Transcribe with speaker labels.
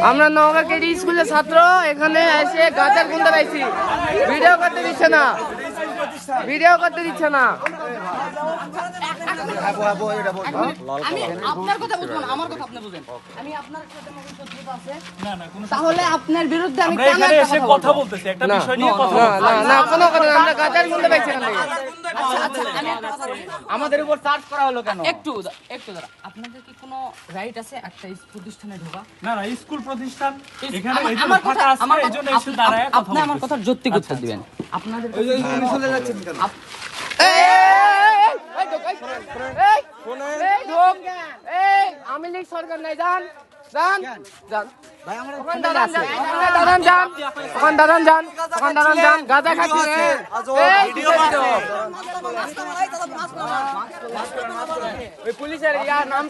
Speaker 1: আমরা নওগাঁকেডি স্কুলের ছাত্র এখানে এসে গাজার গুন্ডা পাইছি ভিডিও করতে দিচ্ছে না
Speaker 2: আমি আপনার কথা বুঝবো না, আমার কথা আপনি বুঝেন। আমি আপনার সাথে আমার শত্রুতা আছে, তাহলে আপনার বিরুদ্ধে আমি কেন
Speaker 3: এখানে
Speaker 2: একটা
Speaker 3: এসে
Speaker 2: কথা
Speaker 3: কথা বলতেছি, একটা বিষয় নিয়ে কথা বলতেছি।
Speaker 1: না কোনো কথা না, আমরা গাজার গুন্ডা পাইছি এখান থেকে।
Speaker 2: আচ্ছা, আমি একটা কথা বলি।
Speaker 1: আমাদের উপর চার্জ করা হলো কেন?
Speaker 2: একটু দাঁড়া, আপনাদের কি কোনো রাইট আছে একটা প্রতিষ্ঠানে ঢোকা?
Speaker 3: না স্কুল প্রতিষ্ঠান এখানে
Speaker 2: আমার-
Speaker 3: এই জন্য
Speaker 2: আমার
Speaker 3: ফাঁকা
Speaker 2: কথা-
Speaker 3: আছে,
Speaker 2: আমার
Speaker 3: এই জন্য
Speaker 2: কথা-
Speaker 3: এসে দাঁড়ায় কথা
Speaker 2: আপনি আমার
Speaker 3: বলতেছি।
Speaker 2: কথার যৌক্তিক উত্তর দিবেন। আপনাদের কাছে
Speaker 1: আমি লীগ সরকার নাই যান গাজা খাচ্ছি পুলিশের নাম